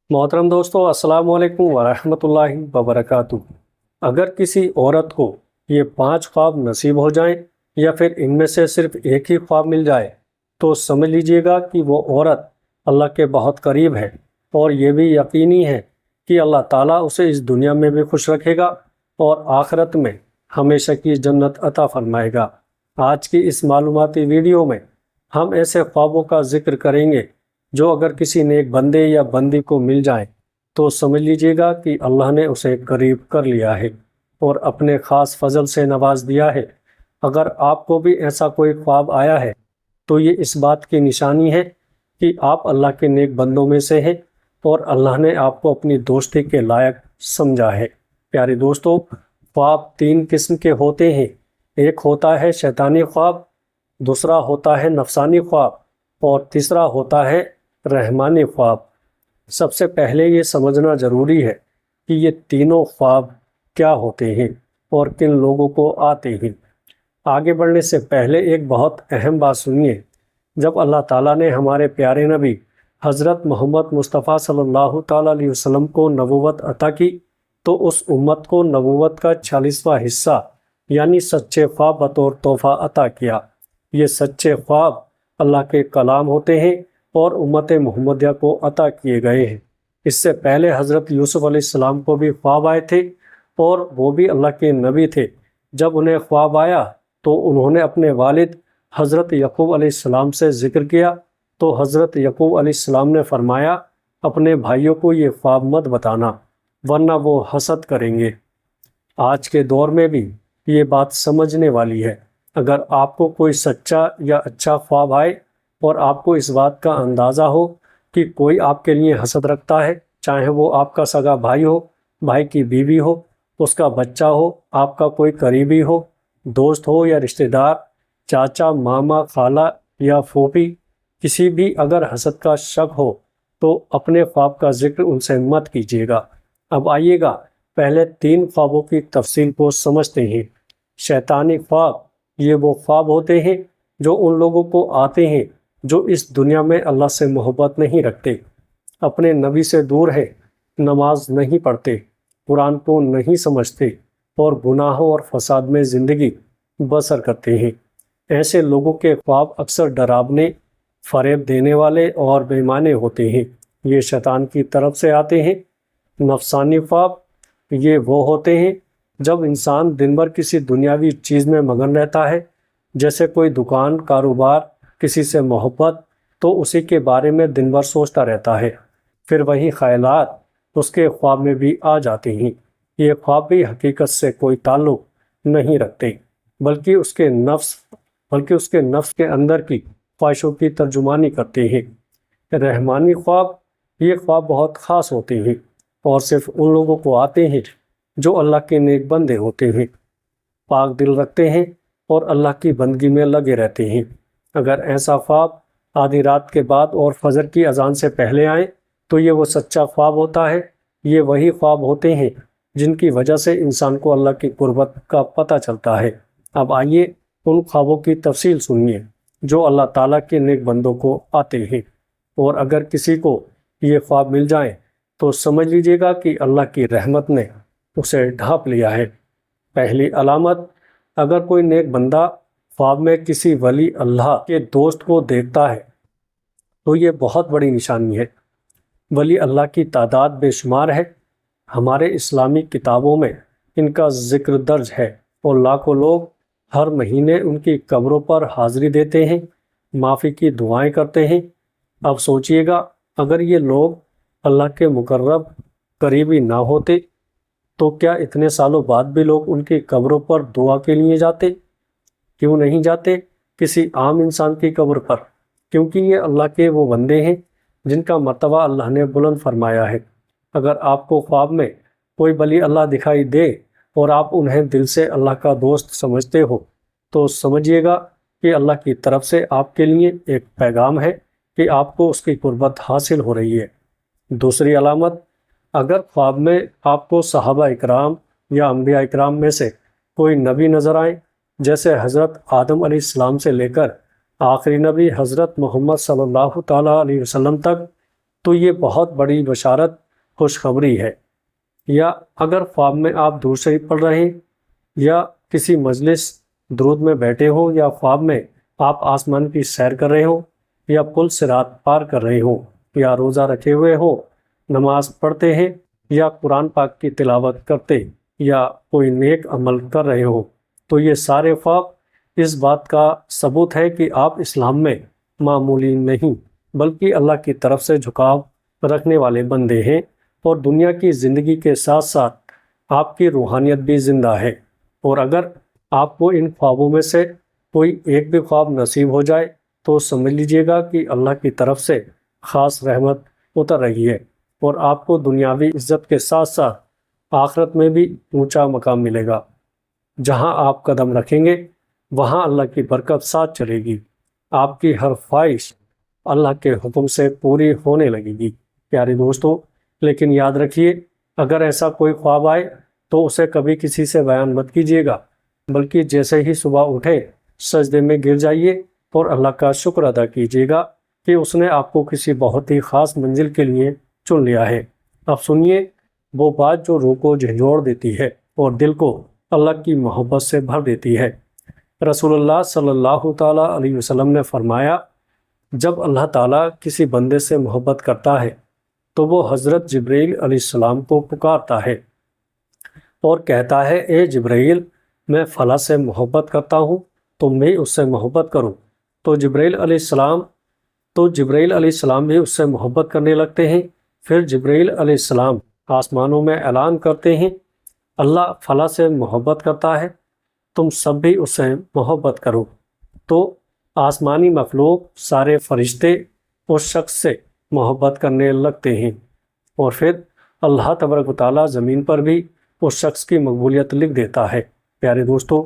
محترم دوستو، السلام علیکم ورحمۃ اللہ وبرکاتہ۔ اگر کسی عورت کو یہ 5 خواب نصیب ہو جائیں یا پھر ان میں سے صرف ایک ہی خواب مل جائے تو سمجھ لیجئے گا کہ وہ عورت اللہ کے بہت قریب ہے، اور یہ بھی یقینی ہے کہ اللہ تعالیٰ اسے اس دنیا میں بھی خوش رکھے گا اور آخرت میں ہمیشہ کی جنت عطا فرمائے گا۔ آج کی اس معلوماتی ویڈیو میں ہم ایسے خوابوں کا ذکر کریں گے جو اگر کسی نیک بندے یا بندی کو مل جائیں تو سمجھ لیجئے گا کہ اللہ نے اسے قریب کر لیا ہے اور اپنے خاص فضل سے نواز دیا ہے۔ اگر آپ کو بھی ایسا کوئی خواب آیا ہے تو یہ اس بات کی نشانی ہے کہ آپ اللہ کے نیک بندوں میں سے ہیں اور اللہ نے آپ کو اپنی دوستی کے لائق سمجھا ہے۔ پیارے دوستو، خواب 3 قسم کے ہوتے ہیں۔ ایک ہوتا ہے شیطانی خواب، دوسرا ہوتا ہے نفسانی خواب، اور تیسرا ہوتا ہے رحمانی خواب۔ سب سے پہلے یہ سمجھنا ضروری ہے کہ یہ تینوں خواب کیا ہوتے ہیں اور کن لوگوں کو آتے ہیں۔ آگے بڑھنے سے پہلے ایک بہت اہم بات سنیے۔ جب اللہ تعالیٰ نے ہمارے پیارے نبی حضرت محمد مصطفیٰ صلی اللہ تعالیٰ علیہ وسلم کو نبوت عطا کی تو اس امت کو نبوت کا 40واں حصہ یعنی سچے خواب بطور تحفہ عطا کیا۔ یہ سچے خواب اللہ کے کلام ہوتے ہیں اور امت محمدیہ کو عطا کیے گئے ہیں۔ اس سے پہلے حضرت یوسف علیہ السلام کو بھی خواب آئے تھے اور وہ بھی اللہ کے نبی تھے۔ جب انہیں خواب آیا تو انہوں نے اپنے والد حضرت یعقوب علیہ السلام سے ذکر کیا تو حضرت یعقوب علیہ السلام نے فرمایا، اپنے بھائیوں کو یہ خواب مت بتانا ورنہ وہ حسد کریں گے۔ آج کے دور میں بھی یہ بات سمجھنے والی ہے۔ اگر آپ کو کوئی سچا یا اچھا خواب آئے اور آپ کو اس بات کا اندازہ ہو کہ کوئی آپ کے لیے حسد رکھتا ہے، چاہے وہ آپ کا سگا بھائی ہو، بھائی کی بیوی ہو، اس کا بچہ ہو، آپ کا کوئی قریبی ہو، دوست ہو یا رشتہ دار، چاچا، ماما، خالہ یا پھوپھی، کسی بھی اگر حسد کا شک ہو تو اپنے خواب کا ذکر ان سے مت کیجیے گا۔ اب آئیے گا پہلے 3 خوابوں کی تفصیل کو سمجھتے ہیں۔ شیطانی خواب، یہ وہ خواب ہوتے ہیں جو ان لوگوں کو آتے ہیں جو اس دنیا میں اللہ سے محبت نہیں رکھتے، اپنے نبی سے دور ہے، نماز نہیں پڑھتے، قرآن کو نہیں سمجھتے اور گناہوں اور فساد میں زندگی بسر کرتے ہیں۔ ایسے لوگوں کے خواب اکثر ڈراونے، فریب دینے والے اور بے معنی ہوتے ہیں۔ یہ شیطان کی طرف سے آتے ہیں۔ نفسانی خواب، یہ وہ ہوتے ہیں جب انسان دن بھر کسی دنیاوی چیز میں مگن رہتا ہے، جیسے کوئی دکان، کاروبار، کسی سے محبت، تو اسی کے بارے میں دن بھر سوچتا رہتا ہے، پھر وہی خیالات اس کے خواب میں بھی آ جاتے ہیں۔ یہ خواب بھی حقیقت سے کوئی تعلق نہیں رکھتے، بلکہ اس کے نفس کے اندر کی خواہشوں کی ترجمانی کرتے ہیں۔ رحمانی خواب، یہ خواب بہت خاص ہوتے ہیں اور صرف ان لوگوں کو آتے ہیں جو اللہ کے نیک بندے ہوتے ہیں، پاک دل رکھتے ہیں اور اللہ کی بندگی میں لگے رہتے ہیں۔ اگر ایسا خواب آدھی رات کے بعد اور فجر کی اذان سے پہلے آئے تو یہ وہ سچا خواب ہوتا ہے۔ یہ وہی خواب ہوتے ہیں جن کی وجہ سے انسان کو اللہ کی قربت کا پتہ چلتا ہے۔ اب آئیے ان خوابوں کی تفصیل سنیے جو اللہ تعالیٰ کے نیک بندوں کو آتے ہیں، اور اگر کسی کو یہ خواب مل جائیں تو سمجھ لیجیے گا کہ اللہ کی رحمت نے اسے ڈھانپ لیا ہے۔ پہلی علامت، اگر کوئی نیک بندہ خواب میں کسی ولی اللہ کے دوست کو دیکھتا ہے تو یہ بہت بڑی نشانی ہے۔ ولی اللہ کی تعداد بے شمار ہے۔ ہمارے اسلامی کتابوں میں ان کا ذکر درج ہے اور لاکھوں لوگ ہر مہینے ان کی قبروں پر حاضری دیتے ہیں، معافی کی دعائیں کرتے ہیں۔ اب سوچئے گا، اگر یہ لوگ اللہ کے مقرب قریبی نہ ہوتے تو کیا اتنے سالوں بعد بھی لوگ ان کی قبروں پر دعا کے لیے جاتے؟ کیوں نہیں جاتے کسی عام انسان کی قبر پر؟ کیونکہ یہ اللہ کے وہ بندے ہیں جن کا مرتبہ اللہ نے بلند فرمایا ہے۔ اگر آپ کو خواب میں کوئی ولی اللہ دکھائی دے اور آپ انہیں دل سے اللہ کا دوست سمجھتے ہو تو سمجھیے گا کہ اللہ کی طرف سے آپ کے لیے ایک پیغام ہے کہ آپ کو اس کی قربت حاصل ہو رہی ہے۔ دوسری علامت، اگر خواب میں آپ کو صحابہ اکرام یا انبیاء اکرام میں سے کوئی نبی نظر آئے، جیسے حضرت آدم علیہ السلام سے لے کر آخری نبی حضرت محمد صلی اللہ تعالیٰ علیہ وسلم تک، تو یہ بہت بڑی بشارت خوشخبری ہے۔ یا اگر خواب میں آپ درود شریف پڑھ رہے ہیں یا کسی مجلس درود میں بیٹھے ہوں، یا خواب میں آپ آسمان کی سیر کر رہے ہوں، یا پل صراط پار کر رہے ہوں، یا روزہ رکھے ہوئے ہوں، نماز پڑھتے ہیں، یا قرآن پاک کی تلاوت کرتے، یا کوئی نیک عمل کر رہے ہوں، تو یہ سارے خواب اس بات کا ثبوت ہے کہ آپ اسلام میں معمولی نہیں بلکہ اللہ کی طرف سے جھکاؤ رکھنے والے بندے ہیں، اور دنیا کی زندگی کے ساتھ ساتھ آپ کی روحانیت بھی زندہ ہے۔ اور اگر آپ کو ان خوابوں میں سے کوئی ایک بھی خواب نصیب ہو جائے تو سمجھ لیجئے گا کہ اللہ کی طرف سے خاص رحمت اتر رہی ہے، اور آپ کو دنیاوی عزت کے ساتھ ساتھ آخرت میں بھی اونچا مقام ملے گا۔ جہاں آپ قدم رکھیں گے وہاں اللہ کی برکت ساتھ چلے گی، آپ کی ہر خواہش اللہ کے حکم سے پوری ہونے لگے گی۔ پیارے دوستو، لیکن یاد رکھیے، اگر ایسا کوئی خواب آئے تو اسے کبھی کسی سے بیان مت کیجیے گا، بلکہ جیسے ہی صبح اٹھے سجدے میں گر جائیے اور اللہ کا شکر ادا کیجیے گا کہ اس نے آپ کو کسی بہت ہی خاص منزل کے لیے چن لیا ہے۔ اب سنیے وہ بات جو روح کو جھنجھوڑ دیتی ہے اور دل کو اللہ کی محبت سے بھر دیتی ہے۔ رسول اللہ صلی اللہ تعالیٰ علیہ وسلم نے فرمایا، جب اللہ تعالیٰ کسی بندے سے محبت کرتا ہے تو وہ حضرت جبرائیل علیہ السلام کو پکارتا ہے اور کہتا ہے، اے جبرائیل، میں فلاں سے محبت کرتا ہوں، تم بھی اس سے محبت کرو۔ تو جبرائیل علیہ السلام بھی اس سے محبت کرنے لگتے ہیں۔ پھر جبرائیل علیہ السلام آسمانوں میں اعلان کرتے ہیں، اللہ فلاں سے محبت کرتا ہے، تم سب بھی اس سے محبت کرو۔ تو آسمانی مخلوق، سارے فرشتے اس شخص سے محبت کرنے لگتے ہیں، اور پھر اللہ تبارک و تعالیٰ زمین پر بھی اس شخص کی مقبولیت لکھ دیتا ہے۔ پیارے دوستو،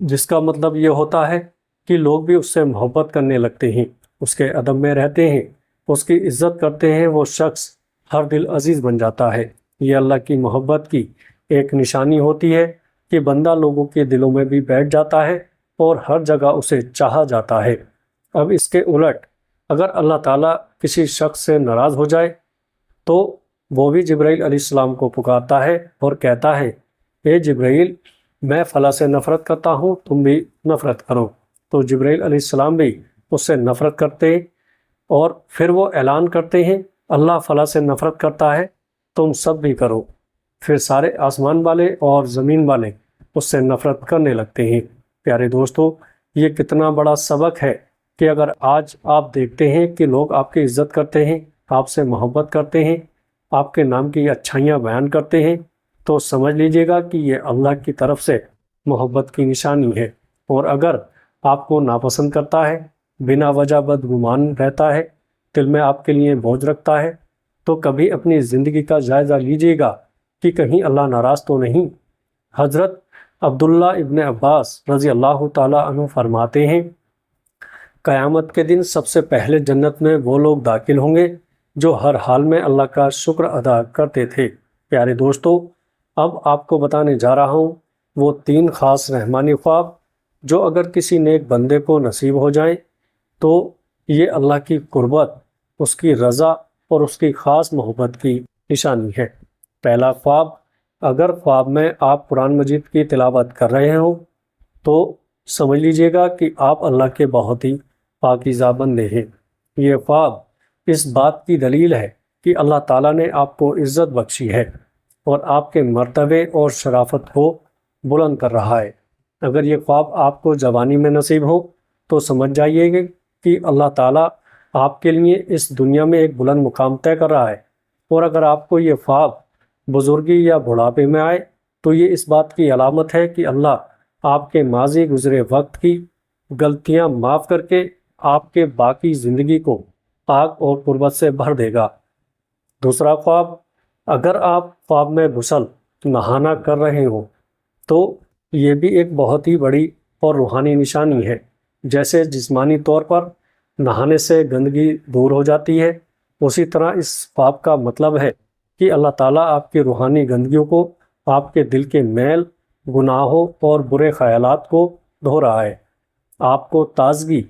جس کا مطلب یہ ہوتا ہے کہ لوگ بھی اس سے محبت کرنے لگتے ہیں، اس کے ادب میں رہتے ہیں، اس کی عزت کرتے ہیں، وہ شخص ہر دل عزیز بن جاتا ہے۔ یہ اللہ کی محبت کی ایک نشانی ہوتی ہے کہ بندہ لوگوں کے دلوں میں بھی بیٹھ جاتا ہے اور ہر جگہ اسے چاہا جاتا ہے۔ اب اس کے الٹ اگر اللہ تعالیٰ کسی شخص سے ناراض ہو جائے تو وہ بھی جبرائیل علیہ السلام کو پکارتا ہے اور کہتا ہے، اے جبرائیل، میں فلاں سے نفرت کرتا ہوں، تم بھی نفرت کرو۔ تو جبرائیل علیہ السلام بھی اس سے نفرت کرتے ہیں، اور پھر وہ اعلان کرتے ہیں، اللہ فلاں سے نفرت کرتا ہے، تم سب بھی کرو۔ پھر سارے آسمان والے اور زمین والے اس سے نفرت کرنے لگتے ہیں۔ پیارے دوستو، یہ کتنا بڑا سبق ہے کہ اگر آج آپ دیکھتے ہیں کہ لوگ آپ کی عزت کرتے ہیں، آپ سے محبت کرتے ہیں، آپ کے نام کی اچھائیاں بیان کرتے ہیں، تو سمجھ لیجئے گا کہ یہ اللہ کی طرف سے محبت کی نشانی ہے۔ اور اگر آپ کو ناپسند کرتا ہے، بنا وجہ بدگمان رہتا ہے، دل میں آپ کے لیے بوجھ رکھتا ہے، تو کبھی اپنی زندگی کا جائزہ لیجئے گا کہ کہیں اللہ ناراض تو نہیں۔ حضرت عبداللہ ابن عباس رضی اللہ تعالیٰ عنہ فرماتے ہیں، قیامت کے دن سب سے پہلے جنت میں وہ لوگ داخل ہوں گے جو ہر حال میں اللہ کا شکر ادا کرتے تھے۔ پیارے دوستو، اب آپ کو بتانے جا رہا ہوں وہ 3 خاص رحمانی خواب جو اگر کسی نیک بندے کو نصیب ہو جائیں تو یہ اللہ کی قربت، اس کی رضا اور اس کی خاص محبت کی نشانی ہے۔ پہلا خواب، اگر خواب میں آپ قرآن مجید کی تلاوت کر رہے ہوں تو سمجھ لیجئے گا کہ آپ اللہ کے بہت ہی پاکیزہ بندے ہیں۔ یہ خواب اس بات کی دلیل ہے کہ اللہ تعالیٰ نے آپ کو عزت بخشی ہے اور آپ کے مرتبے اور شرافت کو بلند کر رہا ہے۔ اگر یہ خواب آپ کو جوانی میں نصیب ہو تو سمجھ جائیے گا کہ اللہ تعالیٰ آپ کے لیے اس دنیا میں ایک بلند مقام طے کر رہا ہے، اور اگر آپ کو یہ خواب بزرگی یا بڑھاپے میں آئے تو یہ اس بات کی علامت ہے کہ اللہ آپ کے ماضی گزرے وقت کی غلطیاں معاف کر کے آپ کے باقی زندگی کو پاک اور قربت سے بھر دے گا۔ دوسرا خواب، اگر آپ خواب میں غسل نہانا کر رہے ہوں تو یہ بھی ایک بہت ہی بڑی اور روحانی نشانی ہے۔ جیسے جسمانی طور پر نہانے سے گندگی دور ہو جاتی ہے، اسی طرح اس خواب کا مطلب ہے کہ اللہ تعالیٰ آپ کی روحانی گندگیوں کو، آپ کے دل کے میل، گناہوں اور برے خیالات کو دھو رہا ہے، آپ کو تازگی،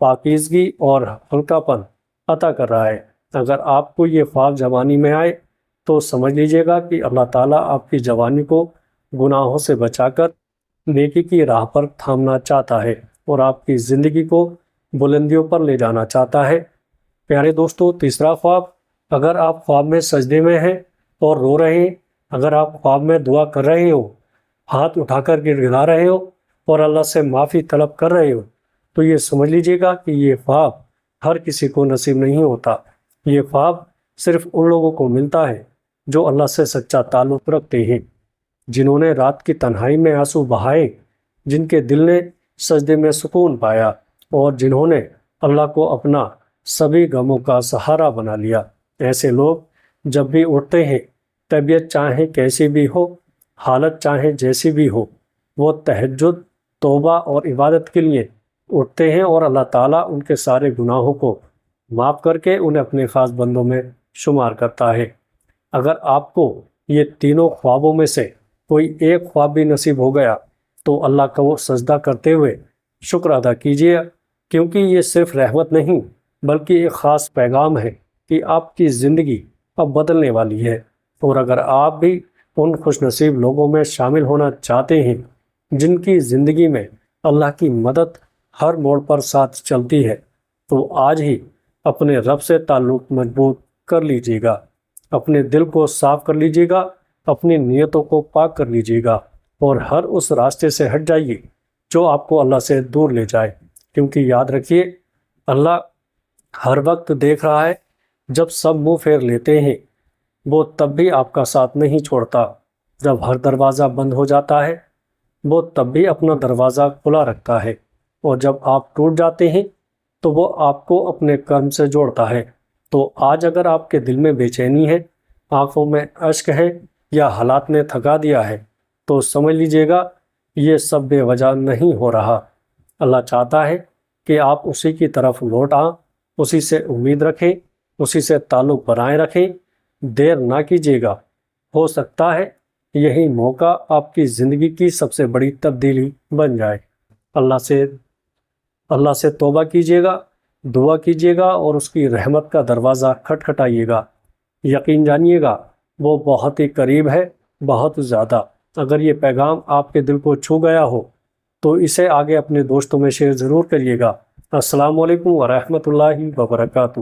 پاکیزگی اور ہلکا پن عطا کر رہا ہے۔ اگر آپ کو یہ خواب جوانی میں آئے تو سمجھ لیجئے گا کہ اللہ تعالیٰ آپ کی جوانی کو گناہوں سے بچا کر نیکی کی راہ پر تھامنا چاہتا ہے اور آپ کی زندگی کو بلندیوں پر لے جانا چاہتا ہے۔ پیارے دوستو، تیسرا خواب، اگر آپ خواب میں سجدے میں ہیں اور رو رہے ہیں، اگر آپ خواب میں دعا کر رہے ہو، ہاتھ اٹھا کر گڑگڑا رہے ہو اور اللہ سے معافی طلب کر رہے ہو، تو یہ سمجھ لیجئے گا کہ یہ خواب ہر کسی کو نصیب نہیں ہوتا۔ یہ خواب صرف ان لوگوں کو ملتا ہے جو اللہ سے سچا تعلق رکھتے ہیں، جنہوں نے رات کی تنہائی میں آنسو بہائے، جن کے دل نے سجدے میں سکون پایا اور جنہوں نے اللہ کو اپنا سبھی غموں کا سہارا بنا لیا۔ ایسے لوگ جب بھی اٹھتے ہیں، طبیعت چاہے کیسی بھی ہو، حالت چاہے جیسی بھی ہو، وہ تہجد، توبہ اور عبادت کے لیے اٹھتے ہیں اور اللہ تعالیٰ ان کے سارے گناہوں کو معاف کر کے انہیں اپنے خاص بندوں میں شمار کرتا ہے۔ اگر آپ کو یہ تینوں خوابوں میں سے کوئی ایک خواب بھی نصیب ہو گیا تو اللہ کا وہ سجدہ کرتے ہوئے شکر ادا کیجیے، کیونکہ یہ صرف رحمت نہیں بلکہ ایک خاص پیغام ہے کہ آپ کی زندگی اب بدلنے والی ہے۔ اور اگر آپ بھی ان خوش نصیب لوگوں میں شامل ہونا چاہتے ہیں جن کی زندگی میں اللہ کی مدد ہر موڑ پر ساتھ چلتی ہے، تو آج ہی اپنے رب سے تعلق مضبوط کر لیجیے گا، اپنے دل کو صاف کر لیجیے گا، اپنی نیتوں کو پاک کر لیجیے گا اور ہر اس راستے سے ہٹ جائیے جو آپ کو اللہ سے دور لے جائے، کیونکہ یاد رکھیے اللہ ہر وقت دیکھ رہا ہے۔ جب سب منہ پھیر لیتے ہیں وہ تب بھی آپ کا ساتھ نہیں چھوڑتا، جب ہر دروازہ بند ہو جاتا ہے وہ تب بھی اپنا دروازہ کھلا رکھتا ہے، اور جب آپ ٹوٹ جاتے ہیں تو وہ آپ کو اپنے کرم سے جوڑتا ہے۔ تو آج اگر آپ کے دل میں بے چینی ہے، آنکھوں میں اشک ہے یا حالات نے تھکا دیا ہے، تو سمجھ لیجئے گا یہ سب بے وجہ نہیں ہو رہا۔ اللہ چاہتا ہے کہ آپ اسی کی طرف لوٹ آئیں، اسی سے امید رکھیں، اسی سے تعلق بنائے رکھیں، دیر نہ کیجیے گا۔ ہو سکتا ہے یہی موقع آپ کی زندگی کی سب سے بڑی تبدیلی بن جائے۔ اللہ سے توبہ کیجیے گا، دعا کیجیے گا اور اس کی رحمت کا دروازہ کھٹکھٹائیے گا۔ یقین جانیے گا وہ بہت ہی قریب ہے، بہت زیادہ۔ اگر یہ پیغام آپ کے دل کو چھو گیا ہو تو اسے آگے اپنے دوستوں میں شیئر ضرور کریے گا۔ السلام علیکم ورحمۃ اللہ وبرکاتہ۔